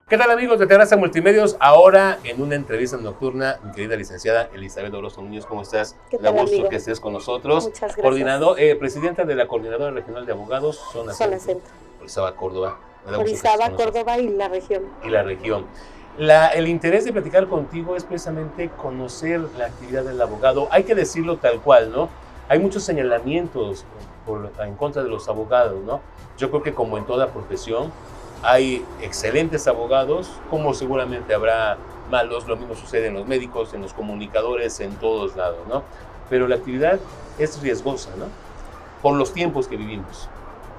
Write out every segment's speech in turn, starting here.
¿Qué tal, amigos de Terraza Multimedios? Ahora en una entrevista nocturna, mi querida licenciada Elizabeth Orozco Núñez, ¿cómo estás? ¿Qué tal, gusto amigo? que estés con nosotros. Muchas gracias. Presidenta de la Coordinadora Regional de Abogados, Zona Centro. Orizaba, Córdoba. Orizaba, Córdoba y la región. El interés de platicar contigo es precisamente conocer la actividad del abogado. Hay que decirlo tal cual, ¿no? Hay muchos señalamientos en contra de los abogados, ¿no? Yo creo que como en toda profesión, hay excelentes abogados, como seguramente habrá malos. Lo mismo sucede en los médicos, en los comunicadores, en todos lados, ¿no? Pero la actividad es riesgosa, ¿no? Por los tiempos que vivimos.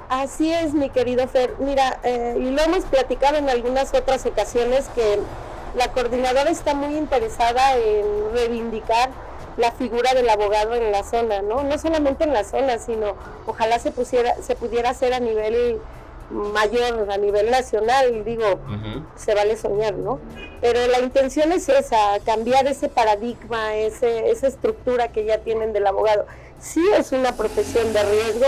Así es, mi querido Fer. Mira, y lo hemos platicado en algunas otras ocasiones, que la coordinadora está muy interesada en reivindicar la figura del abogado en la zona, ¿no? No solamente en la zona, sino ojalá se pudiera hacer a nivel mayor, a nivel nacional. Digo, se vale soñar, ¿no? Pero la intención es esa, cambiar ese paradigma, esa estructura que ya tienen del abogado. Sí es una profesión de riesgo,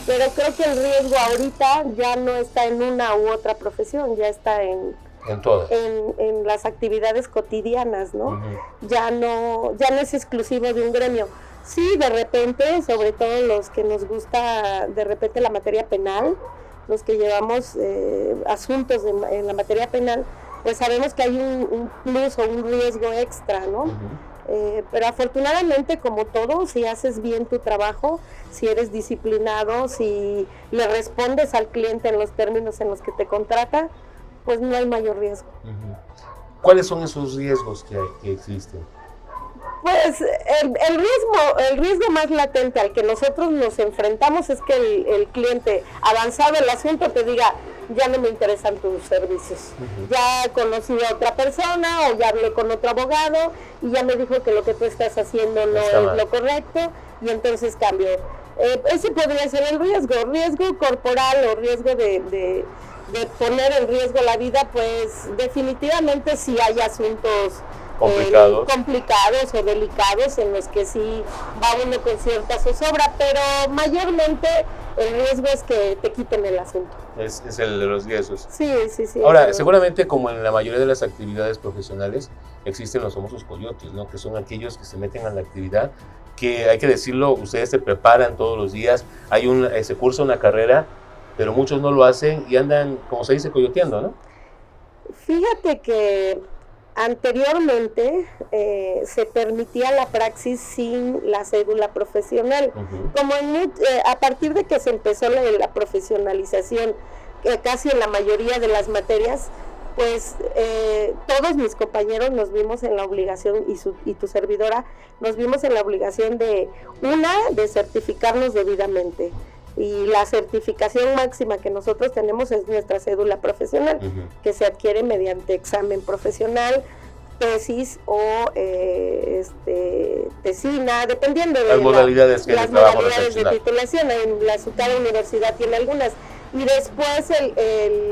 pero creo que el riesgo ahorita ya no está en una u otra profesión, ya está en todas. En las actividades cotidianas, ¿no? Ya no es exclusivo de un gremio. Sí, de repente, sobre todo los que nos gusta de repente la materia penal, los que llevamos asuntos en la materia penal, pues sabemos que hay un plus o un riesgo extra, ¿no? Pero afortunadamente, como todo, si haces bien tu trabajo, si eres disciplinado, si le respondes al cliente en los términos en los que te contrata, pues no hay mayor riesgo. ¿Cuáles son esos riesgos que existen? Pues el riesgo más latente al que nosotros nos enfrentamos es que el cliente, avanzado el asunto, te diga: ya no me interesan tus servicios, ya conocí a otra persona o ya hablé con otro abogado y ya me dijo que lo que tú estás haciendo no es lo correcto, y entonces cambio. Ese podría ser el riesgo corporal o riesgo de poner en riesgo la vida. Pues definitivamente sí hay asuntos complicados o delicados en los que sí va uno con cierta zozobra, pero mayormente el riesgo es que te quiten el asunto. Es el de los riesgos. Sí. Ahora, seguramente, como en la mayoría de las actividades profesionales, existen los famosos coyotes, ¿no? Que son aquellos que se meten a la actividad, que hay que decirlo, ustedes se preparan todos los días, se cursa una carrera, pero muchos no lo hacen y andan, como se dice, coyoteando, ¿no? Fíjate que anteriormente se permitía la praxis sin la cédula profesional. Como a partir de que se empezó la profesionalización, casi en la mayoría de las materias, pues todos mis compañeros nos vimos en la obligación, y tu servidora, nos vimos en la obligación de certificarnos debidamente. Y la certificación máxima que nosotros tenemos es nuestra cédula profesional, que se adquiere mediante examen profesional, tesis o tesina, dependiendo de las modalidades de titulación. Cada universidad tiene algunas. Y después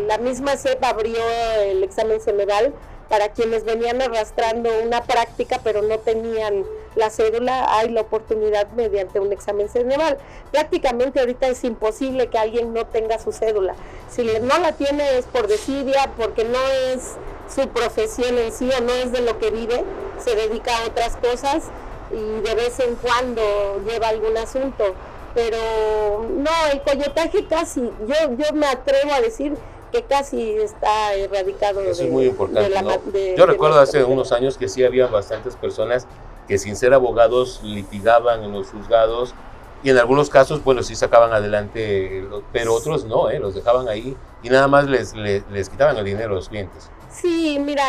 la misma CEP abrió el examen CEMEDAL para quienes venían arrastrando una práctica pero no tenían la cédula. Hay la oportunidad mediante un examen CEMEDAL. Prácticamente ahorita es imposible que alguien no tenga su cédula. Si no la tiene es por desidia, porque no es su profesión en sí, o no es de lo que vive, se dedica a otras cosas y de vez en cuando lleva algún asunto. Pero no, el coyotaje casi, yo me atrevo a decir que casi está erradicado. Eso es muy importante, ¿no? Yo recuerdo hace unos años que sí había bastantes personas que, sin ser abogados, litigaban en los juzgados, y en algunos casos, bueno, sí sacaban adelante, pero otros no, los dejaban ahí y nada más les quitaban el dinero a los clientes. Sí, mira,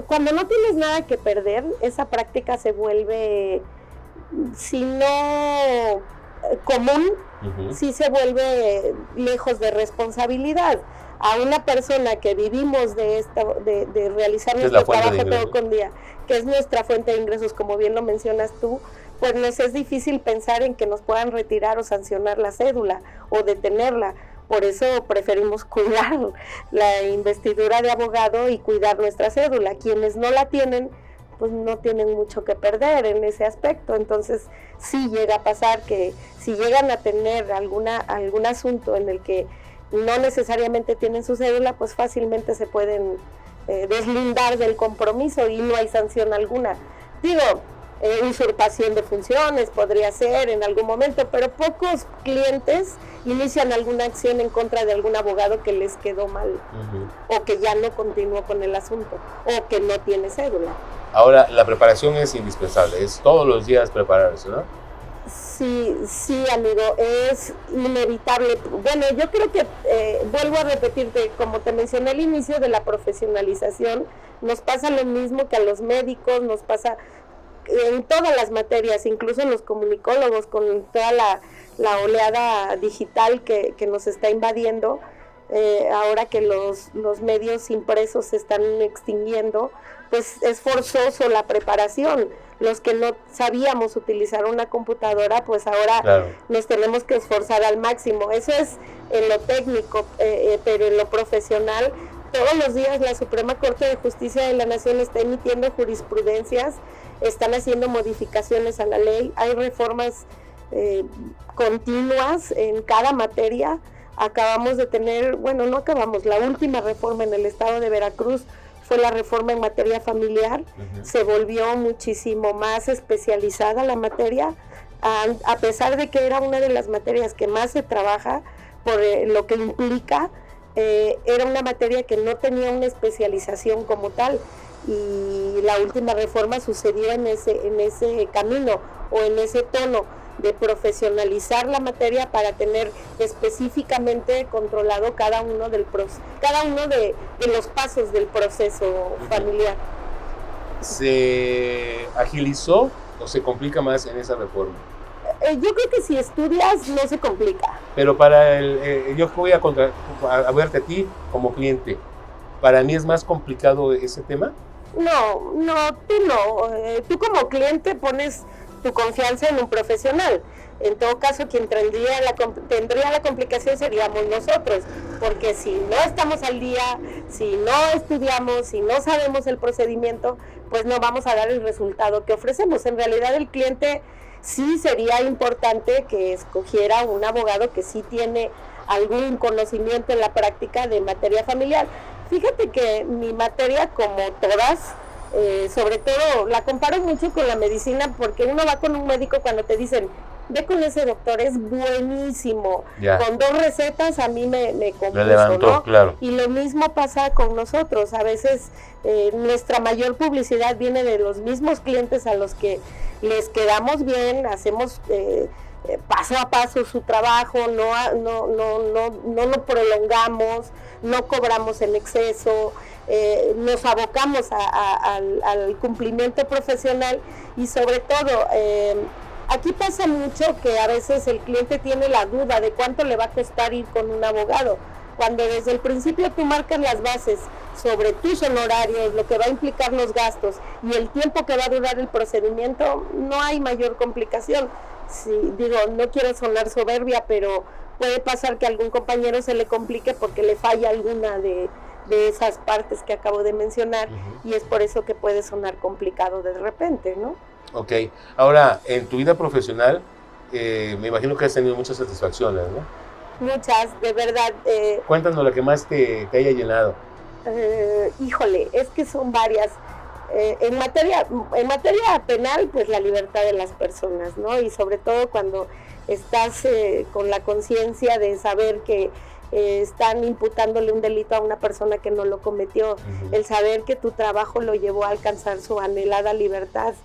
cuando no tienes nada que perder, esa práctica se vuelve, si no común, sí se vuelve lejos de responsabilidad. A una persona que vivimos de realizar nuestro trabajo todo con día, que es nuestra fuente de ingresos, como bien lo mencionas tú, pues nos es difícil pensar en que nos puedan retirar o sancionar la cédula o detenerla. Por eso preferimos cuidar la investidura de abogado y cuidar nuestra cédula. Quienes no la tienen, pues no tienen mucho que perder en ese aspecto. Entonces sí llega a pasar que si llegan a tener algún asunto en el que no necesariamente tienen su cédula, pues fácilmente se pueden deslindar del compromiso y no hay sanción alguna. Digo, usurpación de funciones podría ser en algún momento, pero pocos clientes inician alguna acción en contra de algún abogado que les quedó mal, o que ya no continuó con el asunto, o que no tiene cédula. Ahora, la preparación es indispensable, es todos los días prepararse, ¿no? Sí, amigo, es inevitable. Bueno, yo creo que, vuelvo a repetirte, como te mencioné al inicio de la profesionalización, nos pasa lo mismo que a los médicos, nos pasa en todas las materias, incluso en los comunicólogos, con toda la oleada digital que nos está invadiendo, ahora que los medios impresos se están extinguiendo, pues es forzoso la preparación. Los que no sabíamos utilizar una computadora, pues ahora nos tenemos que esforzar al máximo. Eso es en lo técnico, pero en lo profesional, todos los días la Suprema Corte de Justicia de la Nación está emitiendo jurisprudencias, están haciendo modificaciones a la ley, hay reformas continuas en cada materia. Acabamos de tener, la última reforma en el estado de Veracruz fue la reforma en materia familiar. Se volvió muchísimo más especializada la materia, a pesar de que era una de las materias que más se trabaja por lo que implica, era una materia que no tenía una especialización como tal, y la última reforma sucedió en ese camino o en ese tono de profesionalizar la materia para tener específicamente controlado cada uno de los pasos del proceso familiar. ¿Se agilizó o se complica más en esa reforma? Yo creo que si estudias no se complica. Pero yo voy a verte a ti como cliente, ¿para mí es más complicado ese tema? No, tú no. Tú como cliente pones tu confianza en un profesional. En todo caso, quien tendría la complicación seríamos nosotros, porque si no estamos al día, si no estudiamos, si no sabemos el procedimiento, pues no vamos a dar el resultado que ofrecemos. En realidad, el cliente sí sería importante que escogiera un abogado que sí tiene algún conocimiento en la práctica de materia familiar. Fíjate que mi materia, como todas, sobre todo la comparo mucho con la medicina, porque uno va con un médico cuando te dicen, ve con ese doctor, es buenísimo. Con 2 recetas a mí me compuso, levantó, ¿no? Claro. Y lo mismo pasa con nosotros. A veces nuestra mayor publicidad viene de los mismos clientes a los que les quedamos bien, hacemos paso a paso su trabajo, no lo prolongamos, no cobramos en exceso, nos abocamos al cumplimiento profesional, y sobre todo aquí pasa mucho que a veces el cliente tiene la duda de cuánto le va a costar ir con un abogado, cuando desde el principio tú marcas las bases sobre tus honorarios, lo que va a implicar los gastos y el tiempo que va a durar el procedimiento, no hay mayor complicación. Sí, no quiero sonar soberbia, pero puede pasar que a algún compañero se le complique porque le falla alguna de esas partes que acabo de mencionar, y es por eso que puede sonar complicado de repente, ¿no? Ok, ahora, en tu vida profesional, me imagino que has tenido muchas satisfacciones, ¿no? Muchas, de verdad. Cuéntanos la que más te haya llenado. Híjole, es que son varias. En materia penal, pues la libertad de las personas, ¿no? Y sobre todo cuando estás con la conciencia de saber que están imputándole un delito a una persona que no lo cometió, el saber que tu trabajo lo llevó a alcanzar su anhelada libertad,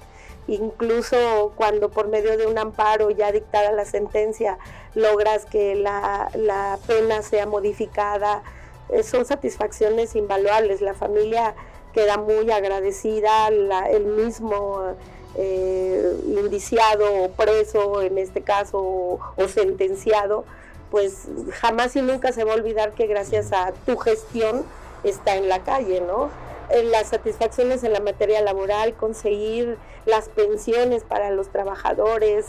incluso cuando por medio de un amparo ya dictada la sentencia logras que la pena sea modificada, son satisfacciones invaluables. La familia queda muy agradecida, el mismo indiciado o preso en este caso o sentenciado, pues jamás y nunca se va a olvidar que gracias a tu gestión está en la calle, ¿no? Las satisfacciones en la materia laboral, conseguir las pensiones para los trabajadores.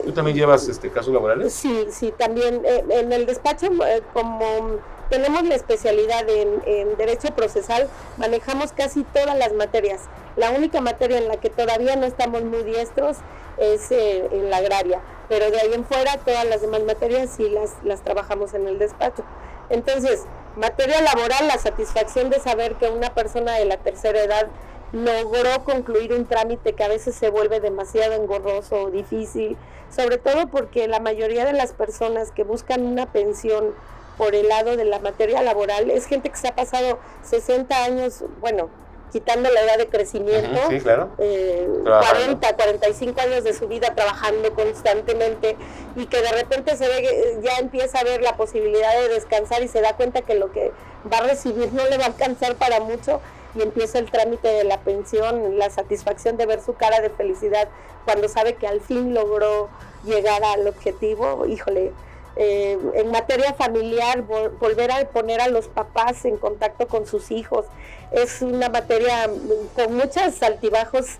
¿Tú también llevas casos laborales? Sí, también en el despacho, como tenemos la especialidad en Derecho Procesal, manejamos casi todas las materias. La única materia en la que todavía no estamos muy diestros es en la agraria. pero de ahí en fuera todas las demás materias sí las trabajamos en el despacho. Entonces, materia laboral, la satisfacción de saber que una persona de la tercera edad logró concluir un trámite que a veces se vuelve demasiado engorroso o difícil, sobre todo porque la mayoría de las personas que buscan una pensión por el lado de la materia laboral es gente que se ha pasado 60 años, bueno, quitando la edad de crecimiento, sí, claro. 40, 45 años de su vida trabajando constantemente y que de repente se ve, ya empieza a ver la posibilidad de descansar y se da cuenta que lo que va a recibir no le va a alcanzar para mucho y empieza el trámite de la pensión, la satisfacción de ver su cara de felicidad cuando sabe que al fin logró llegar al objetivo. Híjole, en materia familiar, volver a poner a los papás en contacto con sus hijos es una materia con muchos altibajos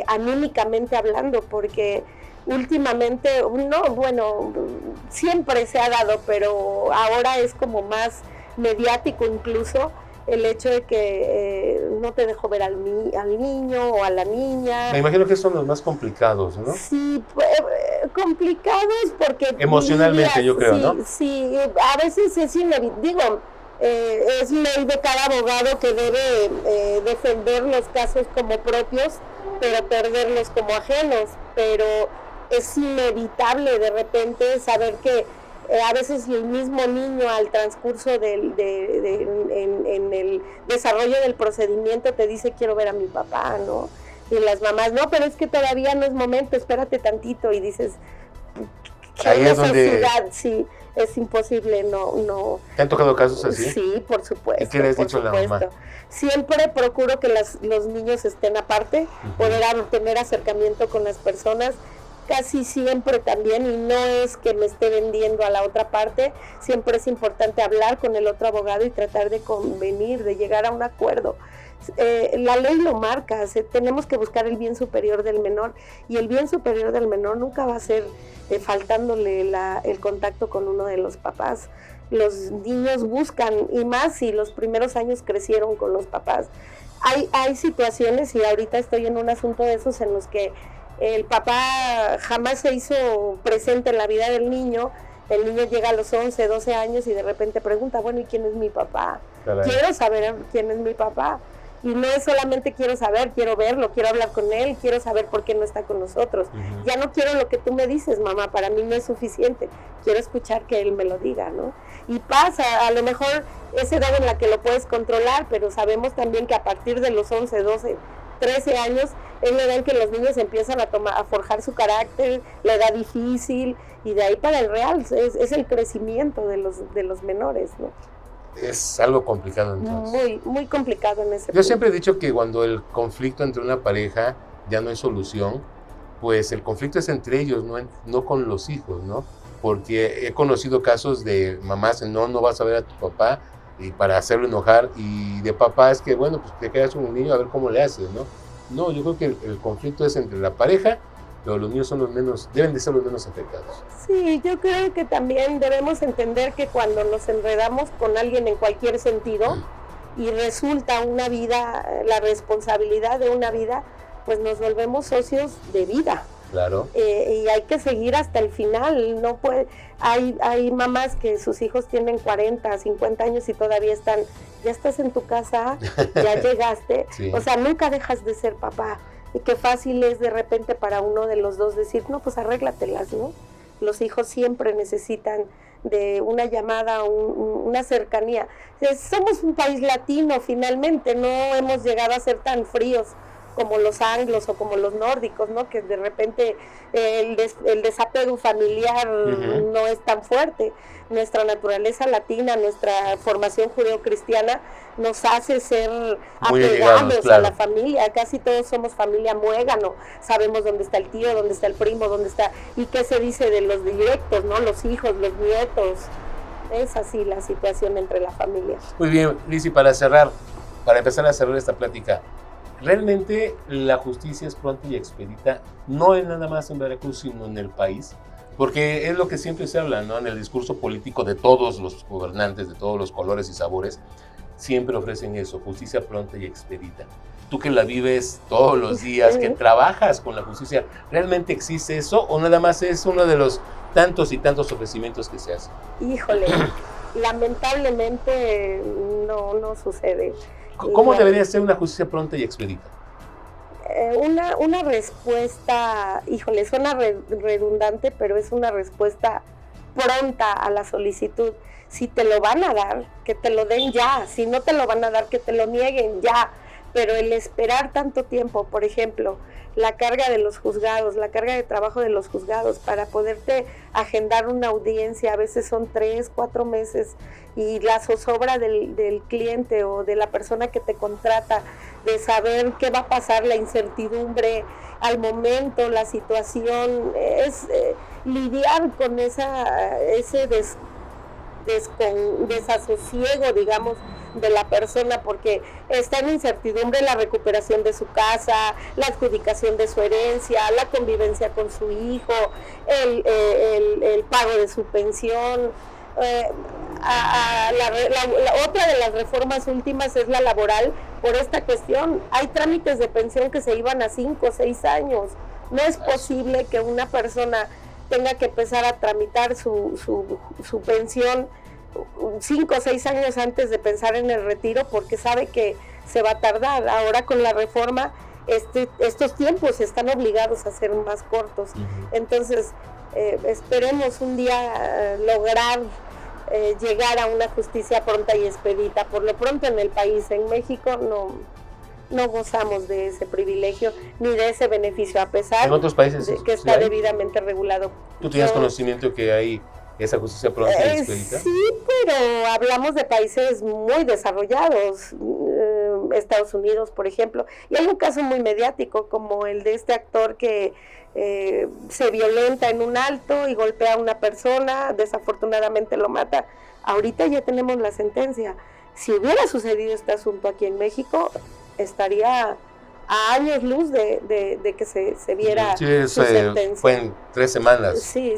anímicamente hablando, porque últimamente, siempre se ha dado, pero ahora es como más mediático incluso el hecho de que no te dejó ver al niño o a la niña. Me imagino que son los más complicados, ¿no? Sí, complicados porque... Emocionalmente, yo creo, sí, ¿no? Sí, a veces es inevitable, digo, es ley de cada abogado que debe defender los casos como propios, pero perderlos como ajenos, pero es inevitable de repente saber que a veces el mismo niño al transcurso en el desarrollo del procedimiento te dice quiero ver a mi papá, ¿no? Y las mamás, no, pero es que todavía no es momento, espérate tantito, y dices, ¿qué ahí necesidad? Es donde... Sí, es imposible, no. ¿Te han tocado casos así? Sí, por supuesto. ¿Y qué le has dicho a la mamá? Siempre procuro que los niños estén aparte, poder tener acercamiento con las personas, casi siempre también, y no es que me esté vendiendo a la otra parte, siempre es importante hablar con el otro abogado y tratar de convenir, de llegar a un acuerdo. La ley lo marca, tenemos que buscar el bien superior del menor, y el bien superior del menor nunca va a ser faltándole el contacto con uno de los papás. Los niños buscan, y más si los primeros años crecieron con los papás. Hay situaciones, y ahorita estoy en un asunto de esos en los que el papá jamás se hizo presente en la vida del niño. El niño llega a los 11, 12 años y de repente pregunta, bueno, ¿y quién es mi papá? Caray. Quiero saber quién es mi papá. Y no es solamente quiero saber, quiero verlo, quiero hablar con él, quiero saber por qué no está con nosotros. Ya no quiero lo que tú me dices, mamá, para mí no es suficiente. Quiero escuchar que él me lo diga, ¿no? Y pasa, a lo mejor es edad en la que lo puedes controlar, pero sabemos también que a partir de los 11, 12, 13 años es la edad en que los niños empiezan a forjar su carácter, la edad difícil, y de ahí para el real es el crecimiento de los menores, ¿no? Es algo complicado entonces. Muy, muy complicado en ese punto. Yo siempre he dicho que cuando el conflicto entre una pareja ya no hay solución, pues el conflicto es entre ellos, no con los hijos, ¿no? Porque he conocido casos de mamás, no vas a ver a tu papá y para hacerlo enojar, y de papás que, bueno, pues te quedas con un niño a ver cómo le haces, ¿no? No, yo creo que el conflicto es entre la pareja, pero los niños deben de ser los menos afectados. Sí, yo creo que también debemos entender que cuando nos enredamos con alguien en cualquier sentido y resulta una vida, la responsabilidad de una vida, pues nos volvemos socios de vida. Claro. Y hay que seguir hasta el final. No puede, hay mamás que sus hijos tienen 40, 50 años y todavía ya estás en tu casa, ya llegaste. Sí. O sea, nunca dejas de ser papá. Y qué fácil es de repente para uno de los dos decir, no, pues arréglatelas, ¿no? Los hijos siempre necesitan de una llamada, una cercanía. Somos un país latino finalmente, no hemos llegado a ser tan fríos como los anglos o como los nórdicos, ¿no? Que de repente el desapego familiar no es tan fuerte. Nuestra naturaleza latina, nuestra formación judeocristiana nos hace ser muy apegados, claro, a la familia. Casi todos somos familia muégano, sabemos dónde está el tío, dónde está el primo, dónde está, y qué se dice de los directos, ¿no? Los hijos, los nietos. Es así la situación entre la familia. Muy bien, Lizzy, para empezar a cerrar esta plática, realmente la justicia es pronta y expedita, no es nada más en Veracruz, sino en el país, porque es lo que siempre se habla, ¿no? En el discurso político de todos los gobernantes, de todos los colores y sabores, siempre ofrecen eso, justicia pronta y expedita. Tú que la vives todos los días, que trabajas con la justicia, ¿realmente existe eso o nada más es uno de los tantos y tantos ofrecimientos que se hacen? Híjole, lamentablemente no sucede. ¿Cómo debería ser una justicia pronta y expedita? Una respuesta, híjole, suena redundante, pero es una respuesta pronta a la solicitud. Si te lo van a dar, que te lo den ya. Si no te lo van a dar, que te lo nieguen ya. Pero el esperar tanto tiempo, por ejemplo, la carga de los juzgados, la carga de trabajo de los juzgados para poderte agendar una audiencia, a veces son 3, 4 meses, y la zozobra del cliente o de la persona que te contrata, de saber qué va a pasar, la incertidumbre al momento, la situación, es lidiar con ese desasosiego, digamos, de la persona, porque está en incertidumbre la recuperación de su casa, la adjudicación de su herencia, la convivencia con su hijo, el pago de su pensión. Otra de las reformas últimas es la laboral por esta cuestión. Hay trámites de pensión que se iban a 5 o 6 años. No es posible que una persona tenga que empezar a tramitar su pensión 5 o 6 años antes de pensar en el retiro porque sabe que se va a tardar. Ahora con la reforma estos tiempos están obligados a ser más cortos. Entonces esperemos un día lograr llegar a una justicia pronta y expedita. Por lo pronto en el país, en México, no gozamos de ese privilegio ni de ese beneficio, a pesar en otros países de que está debidamente regulado. ¿Tú tienes conocimiento que hay esa justicia pronta y expedita? Sí, pero hablamos de países muy desarrollados, Estados Unidos, por ejemplo, y hay un caso muy mediático como el de este actor que se violenta en un alto y golpea a una persona, desafortunadamente lo mata. Ahorita ya tenemos la sentencia. Si hubiera sucedido este asunto aquí en México, estaría a años luz de que se viera su sentencia. Fue en 3 semanas. Sí,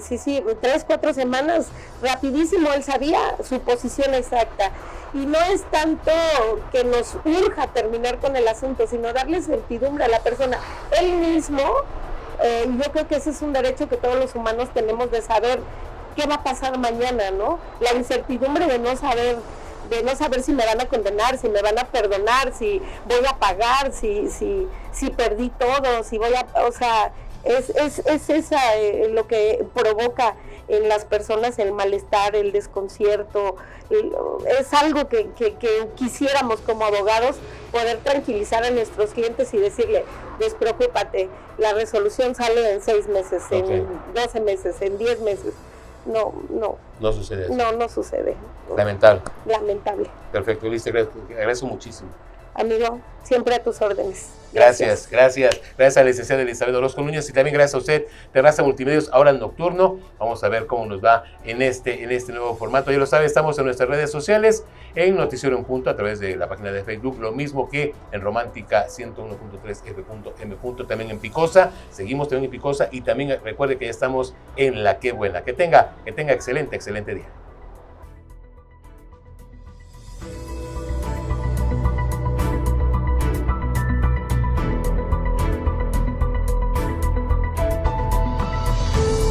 3, 4 semanas, rapidísimo. Él sabía su posición exacta. Y no es tanto que nos urja terminar con el asunto, sino darle certidumbre a la persona. Él mismo, yo creo que ese es un derecho que todos los humanos tenemos, de saber qué va a pasar mañana, ¿no? La incertidumbre de no saber si me van a condenar, si me van a perdonar, si voy a pagar, si perdí todo, si voy a, o sea, es esa lo que provoca en las personas el malestar, el desconcierto. Es algo que quisiéramos como abogados poder tranquilizar a nuestros clientes y decirle: despreocúpate, la resolución sale en 6 meses, en 12 meses, en 10 meses. No sucede eso. No sucede. Lamentable. Perfecto, Liz, te agradezco muchísimo. Amigo, siempre a tus órdenes. Gracias a la licenciada Elizabeth Orozco Núñez y también gracias a usted, Terraza Multimedios, ahora en nocturno. Vamos a ver cómo nos va en este nuevo formato. Ya lo sabe, estamos en nuestras redes sociales, en Noticiero en Punto, a través de la página de Facebook, lo mismo que en Romántica 101.3 F.M. También en Picosa, seguimos también en Picosa, y también recuerde que ya estamos en La Qué Buena. Que tenga excelente día.